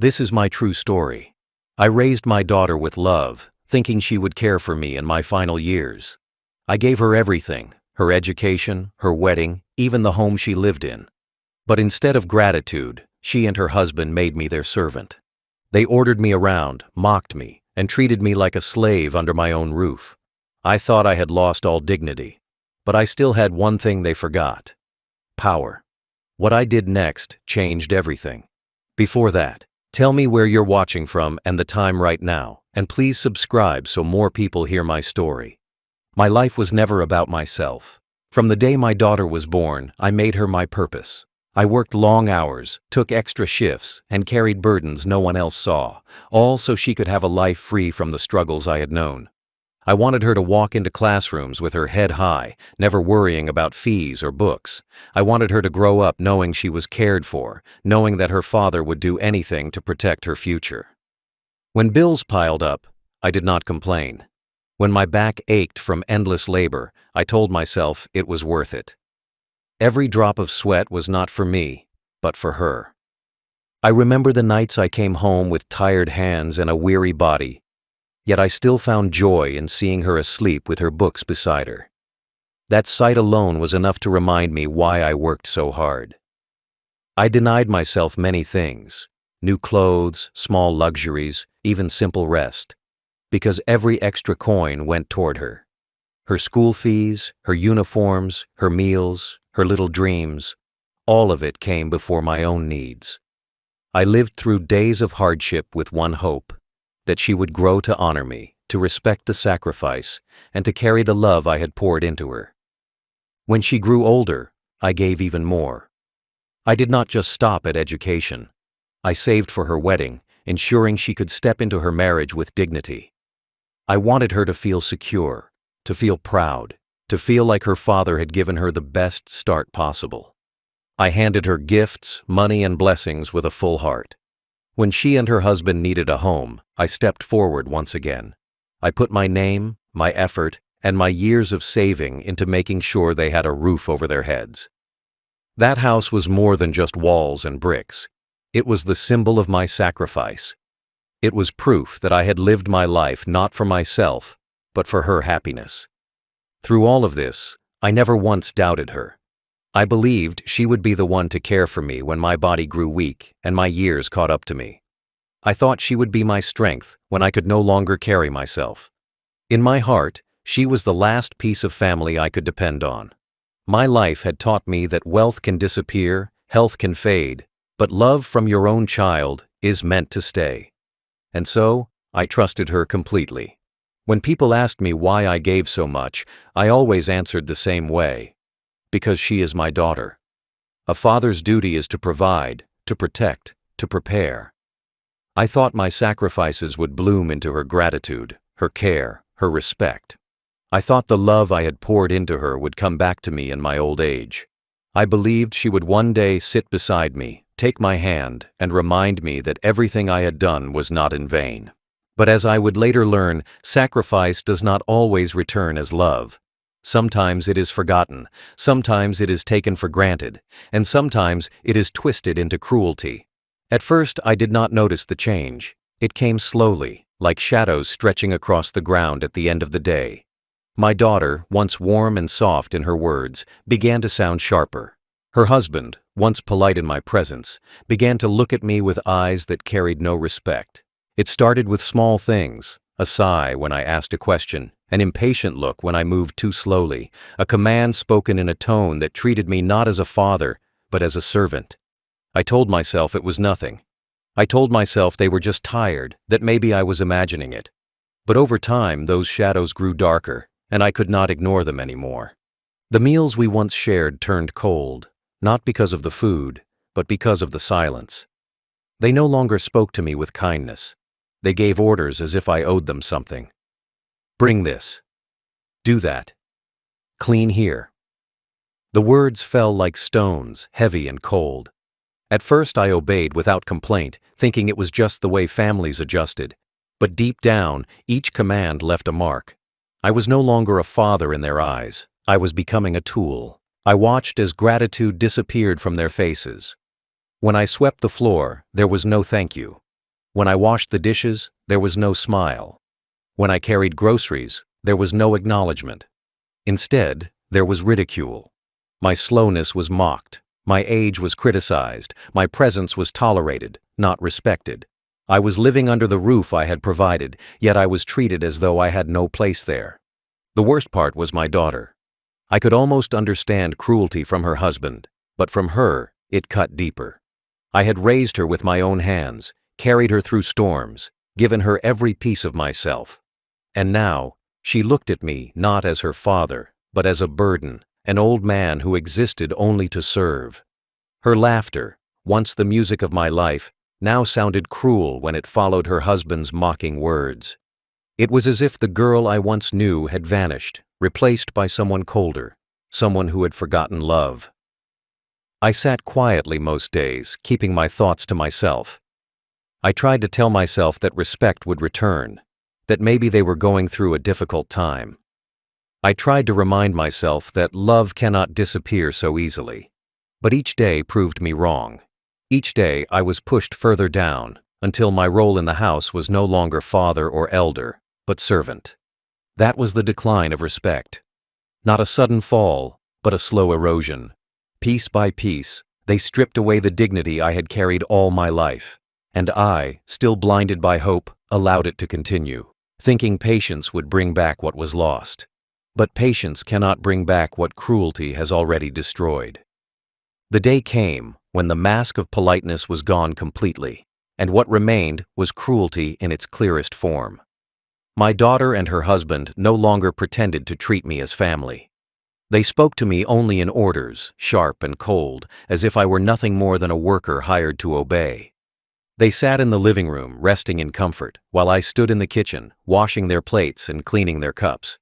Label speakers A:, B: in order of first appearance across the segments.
A: This is my true story. I raised my daughter with love, thinking she would care for me in my final years. I gave her everything, her education, her wedding, even the home she lived in. But instead of gratitude, she and her husband made me their servant. They ordered me around, mocked me, and treated me like a slave under my own roof. I thought I had lost all dignity, but I still had one thing they forgot: power. What I did next changed everything. Before that, tell me where you're watching from and the time right now, and please subscribe so more people hear my story. My life was never about myself. From the day my daughter was born, I made her my purpose. I worked long hours, took extra shifts, and carried burdens no one else saw, all so she could have a life free from the struggles I had known. I wanted her to walk into classrooms with her head high, never worrying about fees or books. I wanted her to grow up knowing she was cared for, knowing that her father would do anything to protect her future. When bills piled up, I did not complain. When my back ached from endless labor, I told myself it was worth it. Every drop of sweat was not for me, but for her. I remember the nights I came home with tired hands and a weary body, yet I still found joy in seeing her asleep with her books beside her. That sight alone was enough to remind me why I worked so hard. I denied myself many things: new clothes, small luxuries, even simple rest, because every extra coin went toward her. Her school fees, her uniforms, her meals, her little dreams, all of it came before my own needs. I lived through days of hardship with one hope: that she would grow to honor me, to respect the sacrifice, and to carry the love I had poured into her. When she grew older, I gave even more. I did not just stop at education. I saved for her wedding, ensuring she could step into her marriage with dignity. I wanted her to feel secure, to feel proud, to feel like her father had given her the best start possible. I handed her gifts, money, and blessings with a full heart. When she and her husband needed a home, I stepped forward once again. I put my name, my effort, and my years of saving into making sure they had a roof over their heads. That house was more than just walls and bricks. It was the symbol of my sacrifice. It was proof that I had lived my life not for myself, but for her happiness. Through all of this, I never once doubted her. I believed she would be the one to care for me when my body grew weak and my years caught up to me. I thought she would be my strength when I could no longer carry myself. In my heart, she was the last piece of family I could depend on. My life had taught me that wealth can disappear, health can fade, but love from your own child is meant to stay. And so, I trusted her completely. When people asked me why I gave so much, I always answered the same way: because she is my daughter. A father's duty is to provide, to protect, to prepare. I thought my sacrifices would bloom into her gratitude, her care, her respect. I thought the love I had poured into her would come back to me in my old age. I believed she would one day sit beside me, take my hand, and remind me that everything I had done was not in vain. But as I would later learn, sacrifice does not always return as love. Sometimes it is forgotten, sometimes it is taken for granted, and sometimes it is twisted into cruelty. At first, I did not notice the change. It came slowly, like shadows stretching across the ground at the end of the day. My daughter, once warm and soft in her words, began to sound sharper. Her husband, once polite in my presence, began to look at me with eyes that carried no respect. It started with small things: a sigh when I asked a question, an impatient look when I moved too slowly, a command spoken in a tone that treated me not as a father, but as a servant. I told myself it was nothing. I told myself they were just tired, that maybe I was imagining it. But over time, those shadows grew darker, and I could not ignore them anymore. The meals we once shared turned cold, not because of the food, but because of the silence. They no longer spoke to me with kindness. They gave orders as if I owed them something. Bring this. Do that. Clean here. The words fell like stones, heavy and cold. At first I obeyed without complaint, thinking it was just the way families adjusted. But deep down, each command left a mark. I was no longer a father in their eyes. I was becoming a tool. I watched as gratitude disappeared from their faces. When I swept the floor, there was no thank you. When I washed the dishes, there was no smile. When I carried groceries, there was no acknowledgement. Instead, there was ridicule. My slowness was mocked. My age was criticized. My presence was tolerated, not respected. I was living under the roof I had provided, yet I was treated as though I had no place there. The worst part was my daughter. I could almost understand cruelty from her husband, but from her, it cut deeper. I had raised her with my own hands, carried her through storms, given her every piece of myself. And now, she looked at me not as her father, but as a burden, an old man who existed only to serve. Her laughter, once the music of my life, now sounded cruel when it followed her husband's mocking words. It was as if the girl I once knew had vanished, replaced by someone colder, someone who had forgotten love. I sat quietly most days, keeping my thoughts to myself. I tried to tell myself that respect would return, that maybe they were going through a difficult time. I tried to remind myself that love cannot disappear so easily. But each day proved me wrong. Each day I was pushed further down, until my role in the house was no longer father or elder, but servant. That was the decline of respect. Not a sudden fall, but a slow erosion. Piece by piece, they stripped away the dignity I had carried all my life. And I, still blinded by hope, allowed it to continue, thinking patience would bring back what was lost. But patience cannot bring back what cruelty has already destroyed. The day came when the mask of politeness was gone completely, and what remained was cruelty in its clearest form. My daughter and her husband no longer pretended to treat me as family. They spoke to me only in orders, sharp and cold, as if I were nothing more than a worker hired to obey. They sat in the living room, resting in comfort, while I stood in the kitchen, washing their plates and cleaning their cups.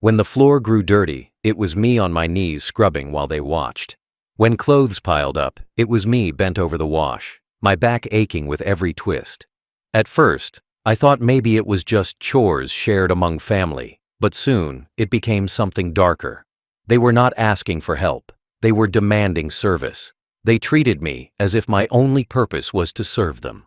A: When the floor grew dirty, it was me on my knees scrubbing while they watched. When clothes piled up, it was me bent over the wash, my back aching with every twist. At first, I thought maybe it was just chores shared among family, but soon it became something darker. They were not asking for help. They were demanding service. They treated me as if my only purpose was to serve them.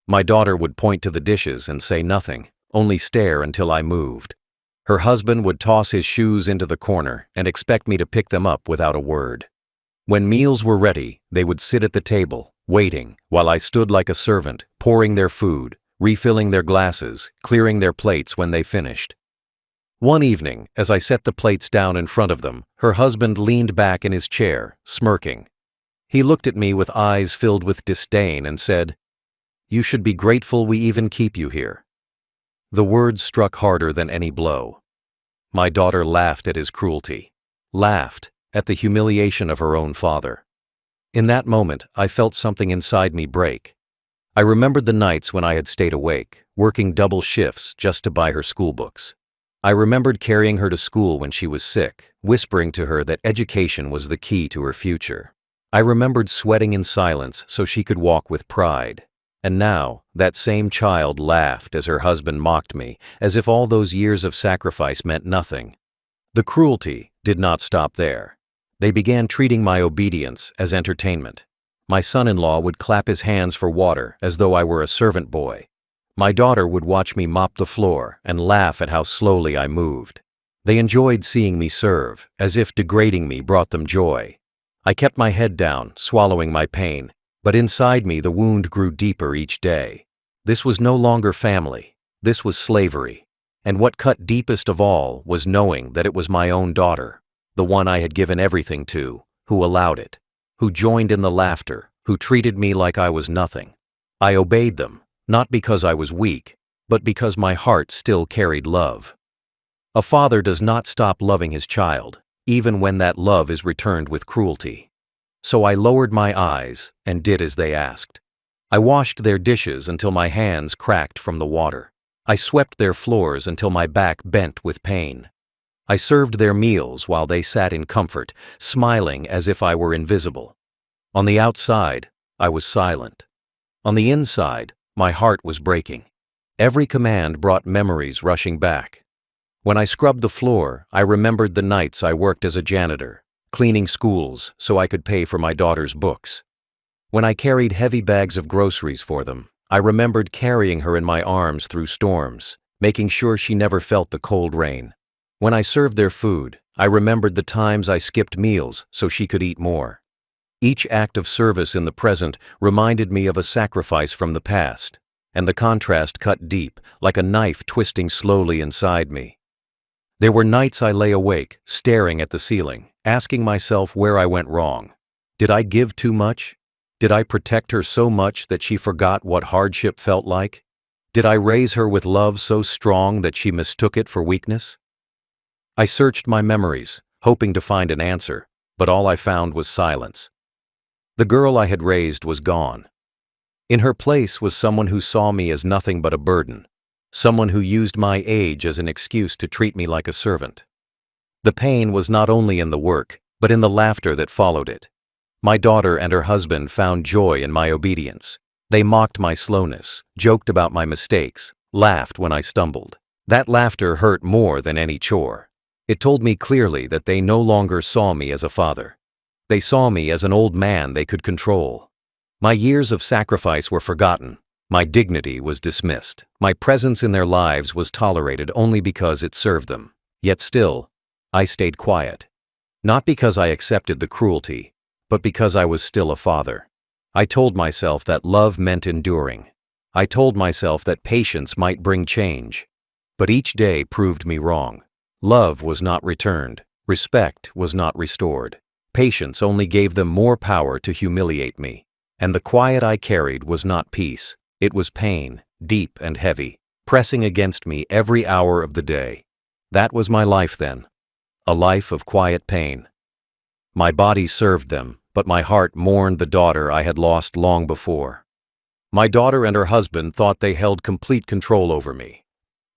A: My daughter would point to the dishes and say nothing, only stare until I moved. Her husband would toss his shoes into the corner and expect me to pick them up without a word. When meals were ready, they would sit at the table, waiting, while I stood like a servant, pouring their food, refilling their glasses, clearing their plates when they finished. One evening, as I set the plates down in front of them, her husband leaned back in his chair, smirking. He looked at me with eyes filled with disdain and said, "You should be grateful we even keep you here." The words struck harder than any blow. My daughter laughed at his cruelty, laughed at the humiliation of her own father. In that moment, I felt something inside me break. I remembered the nights when I had stayed awake, working double shifts just to buy her school books. I remembered carrying her to school when she was sick, whispering to her that education was the key to her future. I remembered sweating in silence so she could walk with pride. And now, that same child laughed as her husband mocked me, as if all those years of sacrifice meant nothing. The cruelty did not stop there. They began treating my obedience as entertainment. My son-in-law would clap his hands for water as though I were a servant boy. My daughter would watch me mop the floor and laugh at how slowly I moved. They enjoyed seeing me serve, as if degrading me brought them joy. I kept my head down, swallowing my pain, but inside me the wound grew deeper each day. This was no longer family. This was slavery. And what cut deepest of all was knowing that it was my own daughter, the one I had given everything to, who allowed it, who joined in the laughter, who treated me like I was nothing. I obeyed them, not because I was weak, but because my heart still carried love. A father does not stop loving his child, even when that love is returned with cruelty. So I lowered my eyes and did as they asked. I washed their dishes until my hands cracked from the water. I swept their floors until my back bent with pain. I served their meals while they sat in comfort, smiling as if I were invisible. On the outside, I was silent. On the inside, my heart was breaking. Every command brought memories rushing back. When I scrubbed the floor, I remembered the nights I worked as a janitor, cleaning schools so I could pay for my daughter's books. When I carried heavy bags of groceries for them, I remembered carrying her in my arms through storms, making sure she never felt the cold rain. When I served their food, I remembered the times I skipped meals so she could eat more. Each act of service in the present reminded me of a sacrifice from the past, and the contrast cut deep, like a knife twisting slowly inside me. There were nights I lay awake, staring at the ceiling, asking myself where I went wrong. Did I give too much? Did I protect her so much that she forgot what hardship felt like? Did I raise her with love so strong that she mistook it for weakness? I searched my memories, hoping to find an answer, but all I found was silence. The girl I had raised was gone. In her place was someone who saw me as nothing but a burden, someone who used my age as an excuse to treat me like a servant. The pain was not only in the work, but in the laughter that followed it. My daughter and her husband found joy in my obedience. They mocked my slowness, joked about my mistakes, laughed when I stumbled. That laughter hurt more than any chore. It told me clearly that they no longer saw me as a father. They saw me as an old man they could control. My years of sacrifice were forgotten. My dignity was dismissed. My presence in their lives was tolerated only because it served them. Yet still, I stayed quiet. Not because I accepted the cruelty, but because I was still a father. I told myself that love meant enduring. I told myself that patience might bring change. But each day proved me wrong. Love was not returned. Respect was not restored. Patience only gave them more power to humiliate me. And the quiet I carried was not peace. It was pain, deep and heavy, pressing against me every hour of the day. That was my life then. A life of quiet pain. My body served them, but my heart mourned the daughter I had lost long before. My daughter and her husband thought they held complete control over me.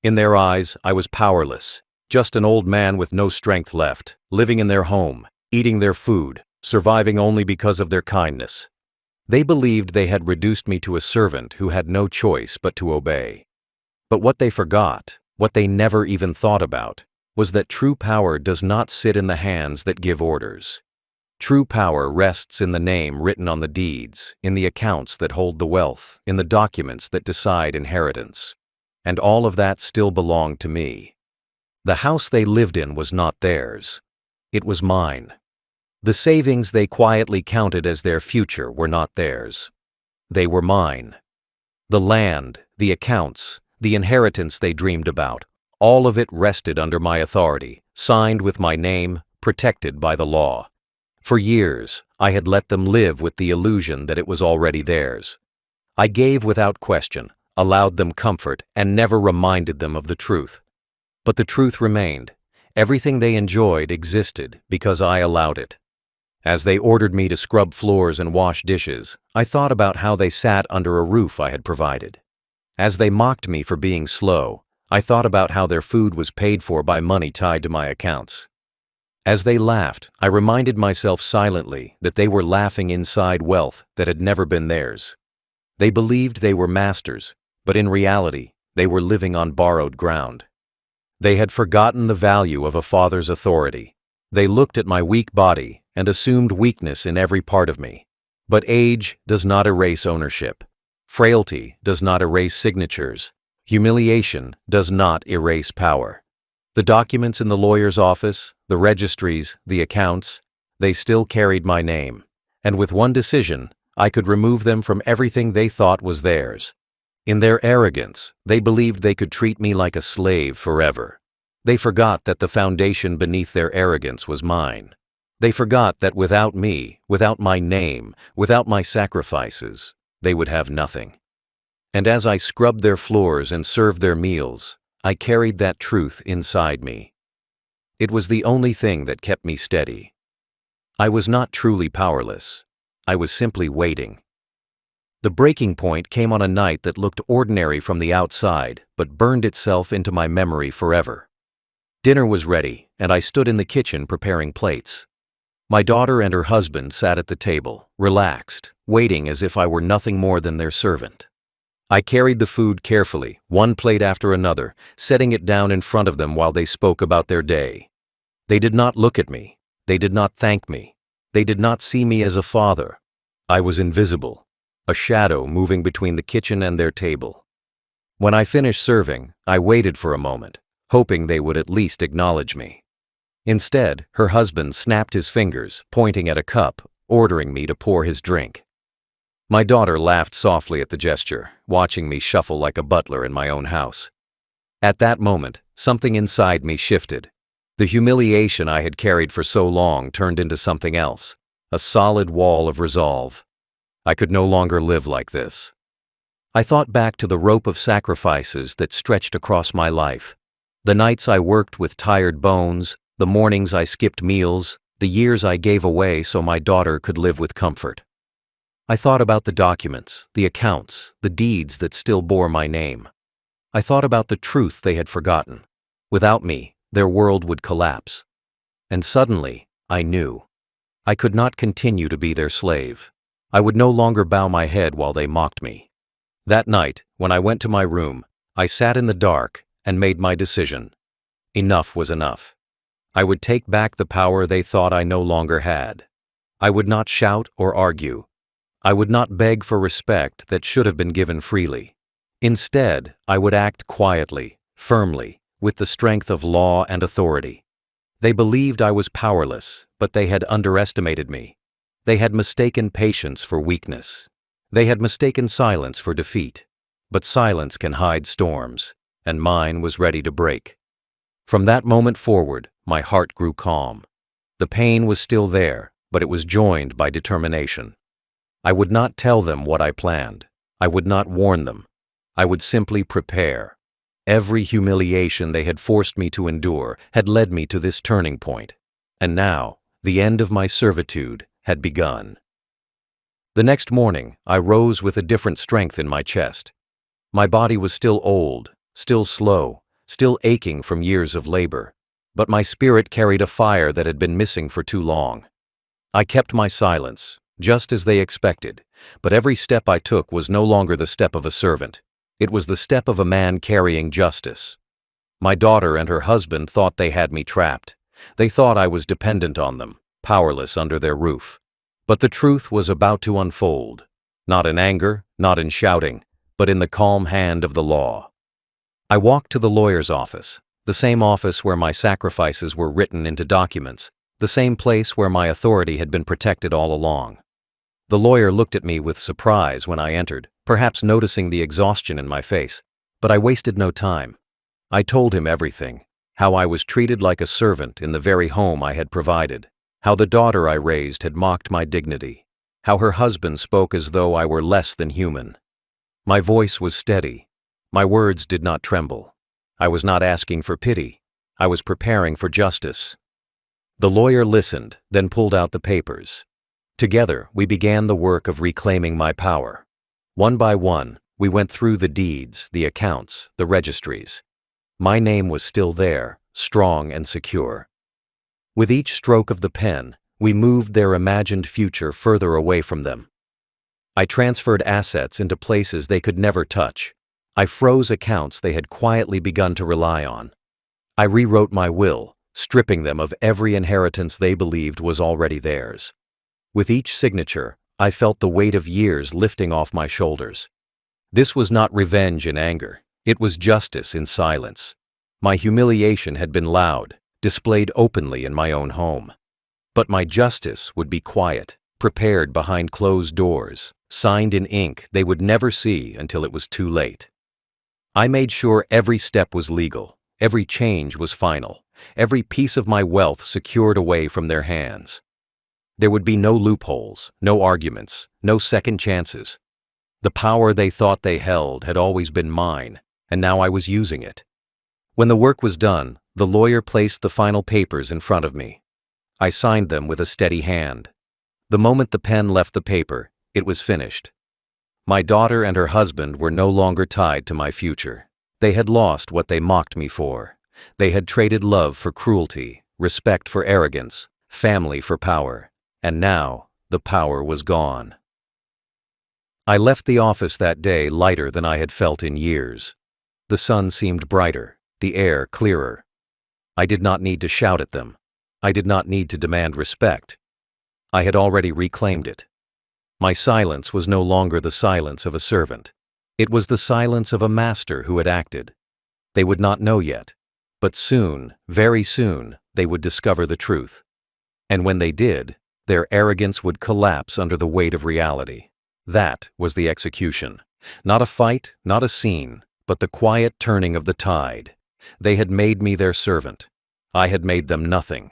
A: In their eyes, I was powerless, just an old man with no strength left, living in their home, eating their food, surviving only because of their kindness. They believed they had reduced me to a servant who had no choice but to obey. But what they forgot, what they never even thought about, was that true power does not sit in the hands that give orders. True power rests in the name written on the deeds, in the accounts that hold the wealth, in the documents that decide inheritance. And all of that still belonged to me. The house they lived in was not theirs. It was mine. The savings they quietly counted as their future were not theirs. They were mine. The land, the accounts, the inheritance they dreamed about, all of it rested under my authority, signed with my name, protected by the law. For years, I had let them live with the illusion that it was already theirs. I gave without question, allowed them comfort, and never reminded them of the truth. But the truth remained. Everything they enjoyed existed because I allowed it. As they ordered me to scrub floors and wash dishes, I thought about how they sat under a roof I had provided. As they mocked me for being slow, I thought about how their food was paid for by money tied to my accounts. As they laughed, I reminded myself silently that they were laughing inside wealth that had never been theirs. They believed they were masters, but in reality, they were living on borrowed ground. They had forgotten the value of a father's authority. They looked at my weak body and assumed weakness in every part of me. But age does not erase ownership. Frailty does not erase signatures. Humiliation does not erase power. The documents in the lawyer's office, the registries, the accounts, they still carried my name. And with one decision, I could remove them from everything they thought was theirs. In their arrogance, they believed they could treat me like a slave forever. They forgot that the foundation beneath their arrogance was mine. They forgot that without me, without my name, without my sacrifices, they would have nothing. And as I scrubbed their floors and served their meals, I carried that truth inside me. It was the only thing that kept me steady. I was not truly powerless. I was simply waiting. The breaking point came on a night that looked ordinary from the outside, but burned itself into my memory forever. Dinner was ready, and I stood in the kitchen preparing plates. My daughter and her husband sat at the table, relaxed, waiting as if I were nothing more than their servant. I carried the food carefully, one plate after another, setting it down in front of them while they spoke about their day. They did not look at me. They did not thank me. They did not see me as a father. I was invisible. a shadow moving between the kitchen and their table. When I finished serving, I waited for a moment, hoping they would at least acknowledge me. Instead, her husband snapped his fingers, pointing at a cup, ordering me to pour his drink. My daughter laughed softly at the gesture, watching me shuffle like a butler in my own house. At that moment, something inside me shifted. The humiliation I had carried for so long turned into something else, a solid wall of resolve. I could no longer live like this. I thought back to the rope of sacrifices that stretched across my life. The nights I worked with tired bones, the mornings I skipped meals, the years I gave away so my daughter could live with comfort. I thought about the documents, the accounts, the deeds that still bore my name. I thought about the truth they had forgotten. Without me, their world would collapse. And suddenly, I knew. I could not continue to be their slave. I would no longer bow my head while they mocked me. That night, when I went to my room, I sat in the dark and made my decision. Enough was enough. I would take back the power they thought I no longer had. I would not shout or argue. I would not beg for respect that should have been given freely. Instead, I would act quietly, firmly, with the strength of law and authority. They believed I was powerless, but they had underestimated me. They had mistaken patience for weakness. They had mistaken silence for defeat. But silence can hide storms, and mine was ready to break. From that moment forward, my heart grew calm. The pain was still there, but it was joined by determination. I would not tell them what I planned. I would not warn them. I would simply prepare. Every humiliation they had forced me to endure had led me to this turning point. And now, the end of my servitude had begun. The next morning, I rose with a different strength in my chest. My body was still old, still slow, still aching from years of labor, but my spirit carried a fire that had been missing for too long. I kept my silence, just as they expected, but every step I took was no longer the step of a servant. It was the step of a man carrying justice. My daughter and her husband thought they had me trapped. They thought I was dependent on them, powerless under their roof. But the truth was about to unfold, not in anger, not in shouting, but in the calm hand of the law. I walked to the lawyer's office, the same office where my sacrifices were written into documents, the same place where my authority had been protected all along. The lawyer looked at me with surprise when I entered, perhaps noticing the exhaustion in my face, but I wasted no time. I told him everything, how I was treated like a servant in the very home I had provided, how the daughter I raised had mocked my dignity, how her husband spoke as though I were less than human. My voice was steady. My words did not tremble. I was not asking for pity. I was preparing for justice. The lawyer listened, then pulled out the papers. Together, we began the work of reclaiming my power. One by one, we went through the deeds, the accounts, the registries. My name was still there, strong and secure. With each stroke of the pen, we moved their imagined future further away from them. I transferred assets into places they could never touch. I froze accounts they had quietly begun to rely on. I rewrote my will, stripping them of every inheritance they believed was already theirs. With each signature, I felt the weight of years lifting off my shoulders. This was not revenge in anger. It was justice in silence. My humiliation had been loud, displayed openly in my own home. But my justice would be quiet, prepared behind closed doors, signed in ink they would never see until it was too late. I made sure every step was legal, every change was final, every piece of my wealth secured away from their hands. There would be no loopholes, no arguments, no second chances. The power they thought they held had always been mine, and now I was using it. When the work was done, the lawyer placed the final papers in front of me. I signed them with a steady hand. The moment the pen left the paper, it was finished. My daughter and her husband were no longer tied to my future. They had lost what they mocked me for. They had traded love for cruelty, respect for arrogance, family for power. And now, the power was gone. I left the office that day lighter than I had felt in years. The sun seemed brighter, the air clearer. I did not need to shout at them. I did not need to demand respect. I had already reclaimed it. My silence was no longer the silence of a servant. It was the silence of a master who had acted. They would not know yet, but soon, very soon, they would discover the truth. And when they did, their arrogance would collapse under the weight of reality. That was the execution. Not a fight, not a scene, but the quiet turning of the tide. They had made me their servant. I had made them nothing.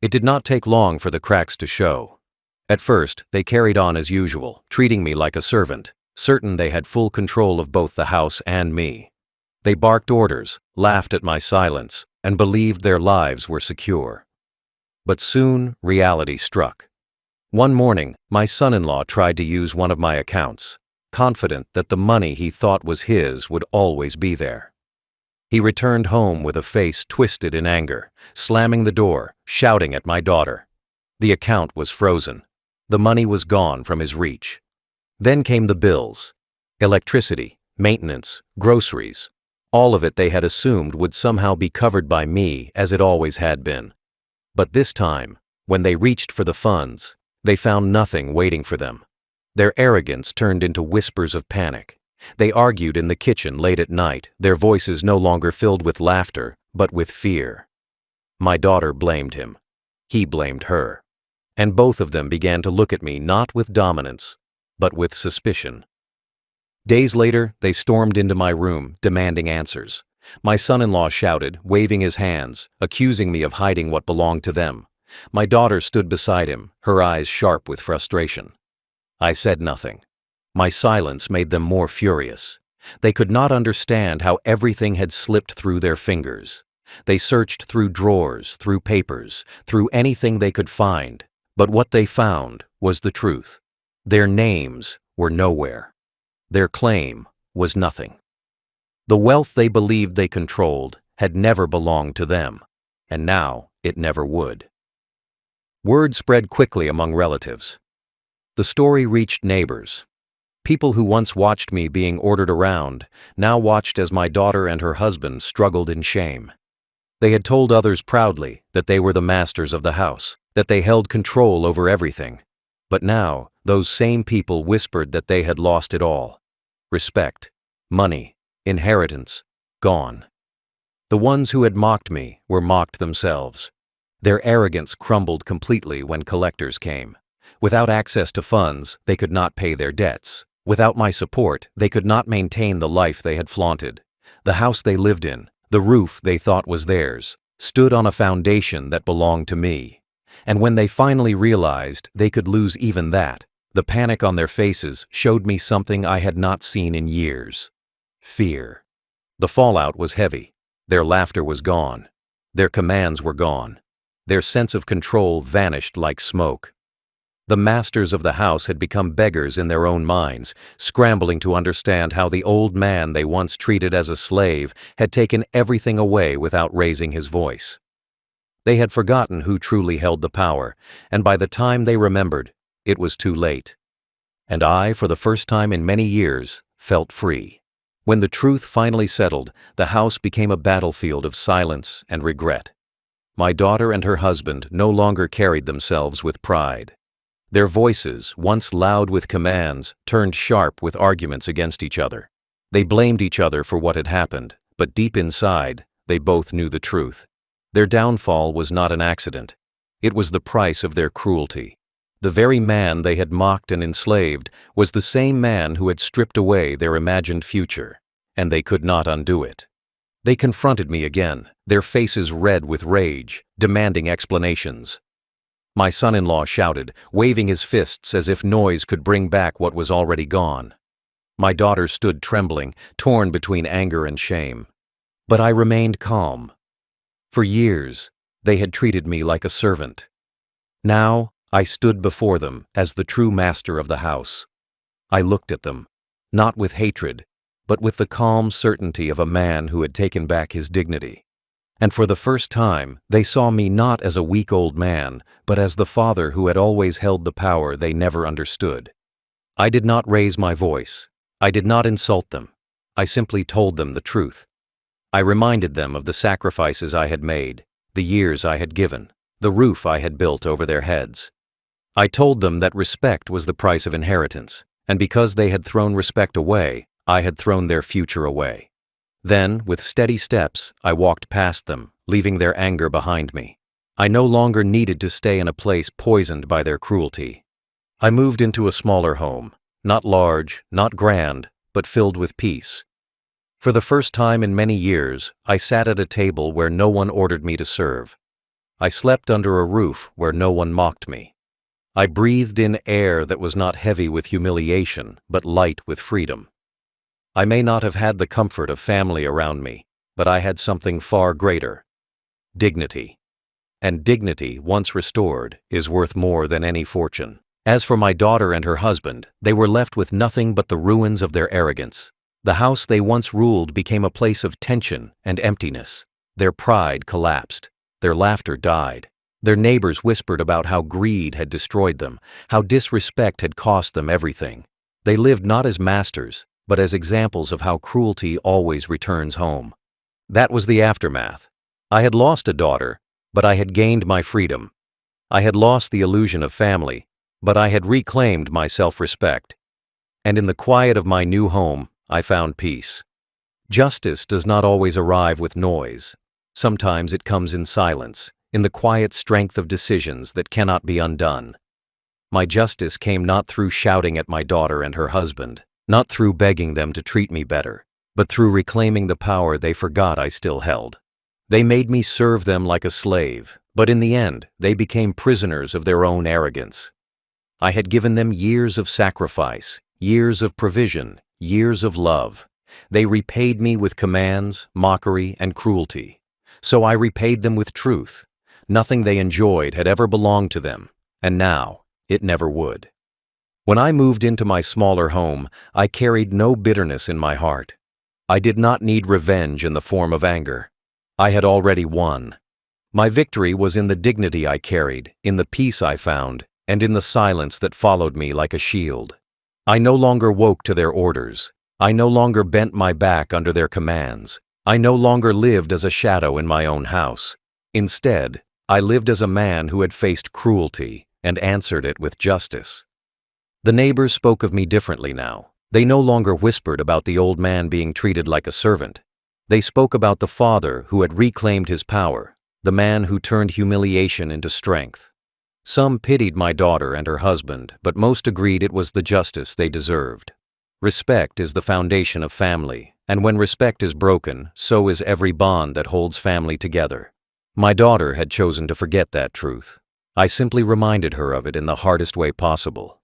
A: It did not take long for the cracks to show. At first, they carried on as usual, treating me like a servant, certain they had full control of both the house and me. They barked orders, laughed at my silence, and believed their lives were secure. But soon, reality struck. One morning, my son-in-law tried to use one of my accounts, confident that the money he thought was his would always be there. He returned home with a face twisted in anger, slamming the door, shouting at my daughter. The account was frozen. The money was gone from his reach. Then came the bills. Electricity, maintenance, groceries. All of it they had assumed would somehow be covered by me as it always had been. But this time, when they reached for the funds, they found nothing waiting for them. Their arrogance turned into whispers of panic. They argued in the kitchen late at night, their voices no longer filled with laughter, but with fear. My daughter blamed him. He blamed her. And both of them began to look at me not with dominance, but with suspicion. Days later, they stormed into my room, demanding answers. My son-in-law shouted, waving his hands, accusing me of hiding what belonged to them. My daughter stood beside him, her eyes sharp with frustration. I said nothing. My silence made them more furious. They could not understand how everything had slipped through their fingers. They searched through drawers, through papers, through anything they could find, but what they found was the truth. Their names were nowhere. Their claim was nothing. The wealth they believed they controlled had never belonged to them, and now it never would. Word spread quickly among relatives. The story reached neighbors. People who once watched me being ordered around now watched as my daughter and her husband struggled in shame. They had told others proudly that they were the masters of the house, that they held control over everything. But now, those same people whispered that they had lost it all. Respect, money, inheritance, gone. The ones who had mocked me were mocked themselves. Their arrogance crumbled completely when collectors came. Without access to funds, they could not pay their debts. Without my support, they could not maintain the life they had flaunted. The house they lived in, the roof they thought was theirs, stood on a foundation that belonged to me. And when they finally realized they could lose even that, the panic on their faces showed me something I had not seen in years. Fear. The fallout was heavy. Their laughter was gone. Their commands were gone. Their sense of control vanished like smoke. The masters of the house had become beggars in their own minds, scrambling to understand how the old man they once treated as a slave had taken everything away without raising his voice. They had forgotten who truly held the power, and by the time they remembered, it was too late. And I, for the first time in many years, felt free. When the truth finally settled, the house became a battlefield of silence and regret. My daughter and her husband no longer carried themselves with pride. Their voices, once loud with commands, turned sharp with arguments against each other. They blamed each other for what had happened, but deep inside, they both knew the truth. Their downfall was not an accident. It was the price of their cruelty. The very man they had mocked and enslaved was the same man who had stripped away their imagined future, and they could not undo it. They confronted me again, their faces red with rage, demanding explanations. My son-in-law shouted, waving his fists as if noise could bring back what was already gone. My daughter stood trembling, torn between anger and shame. But I remained calm. For years, they had treated me like a servant. Now, I stood before them as the true master of the house. I looked at them, not with hatred, but with the calm certainty of a man who had taken back his dignity. And for the first time, they saw me not as a weak old man, but as the father who had always held the power they never understood. I did not raise my voice. I did not insult them. I simply told them the truth. I reminded them of the sacrifices I had made, the years I had given, the roof I had built over their heads. I told them that respect was the price of inheritance, and because they had thrown respect away, I had thrown their future away. Then, with steady steps, I walked past them, leaving their anger behind me. I no longer needed to stay in a place poisoned by their cruelty. I moved into a smaller home, not large, not grand, but filled with peace. For the first time in many years, I sat at a table where no one ordered me to serve. I slept under a roof where no one mocked me. I breathed in air that was not heavy with humiliation, but light with freedom. I may not have had the comfort of family around me, but I had something far greater: dignity. And dignity, once restored, is worth more than any fortune. As for my daughter and her husband, they were left with nothing but the ruins of their arrogance. The house they once ruled became a place of tension and emptiness. Their pride collapsed. Their laughter died. Their neighbors whispered about how greed had destroyed them, how disrespect had cost them everything. They lived not as masters, but as examples of how cruelty always returns home. That was the aftermath. I had lost a daughter, but I had gained my freedom. I had lost the illusion of family, but I had reclaimed my self-respect. And in the quiet of my new home, I found peace. Justice does not always arrive with noise. Sometimes it comes in silence, in the quiet strength of decisions that cannot be undone. My justice came not through shouting at my daughter and her husband, not through begging them to treat me better, but through reclaiming the power they forgot I still held. They made me serve them like a slave, but in the end, they became prisoners of their own arrogance. I had given them years of sacrifice, years of provision, years of love. They repaid me with commands, mockery, and cruelty. So I repaid them with truth. Nothing they enjoyed had ever belonged to them, and now it never would. When I moved into my smaller home, I carried no bitterness in my heart. I did not need revenge in the form of anger. I had already won. My victory was in the dignity I carried, in the peace I found, and in the silence that followed me like a shield. I no longer woke to their orders. I no longer bent my back under their commands. I no longer lived as a shadow in my own house. Instead, I lived as a man who had faced cruelty and answered it with justice. The neighbors spoke of me differently now. They no longer whispered about the old man being treated like a servant. They spoke about the father who had reclaimed his power, the man who turned humiliation into strength. Some pitied my daughter and her husband, but most agreed it was the justice they deserved. Respect is the foundation of family, and when respect is broken, so is every bond that holds family together. My daughter had chosen to forget that truth. I simply reminded her of it in the hardest way possible.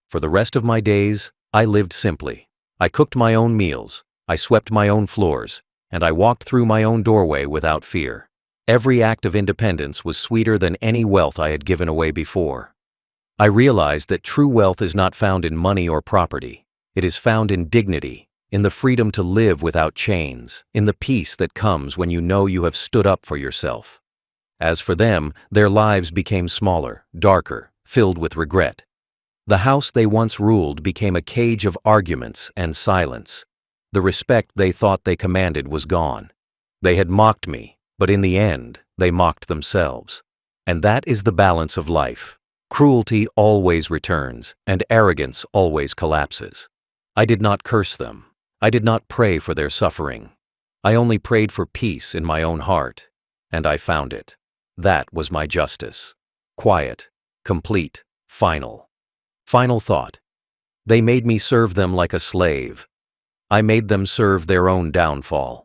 A: For the rest of my days, I lived simply. I cooked my own meals, I swept my own floors, and I walked through my own doorway without fear. Every act of independence was sweeter than any wealth I had given away before. I realized that true wealth is not found in money or property. It is found in dignity, in the freedom to live without chains, in the peace that comes when you know you have stood up for yourself. As for them, their lives became smaller, darker, filled with regret. The house they once ruled became a cage of arguments and silence. The respect they thought they commanded was gone. They had mocked me, but in the end, they mocked themselves. And that is the balance of life. Cruelty always returns, and arrogance always collapses. I did not curse them. I did not pray for their suffering. I only prayed for peace in my own heart, and I found it. That was my justice. Quiet, complete, final. Final thought. They made me serve them like a slave. I made them serve their own downfall.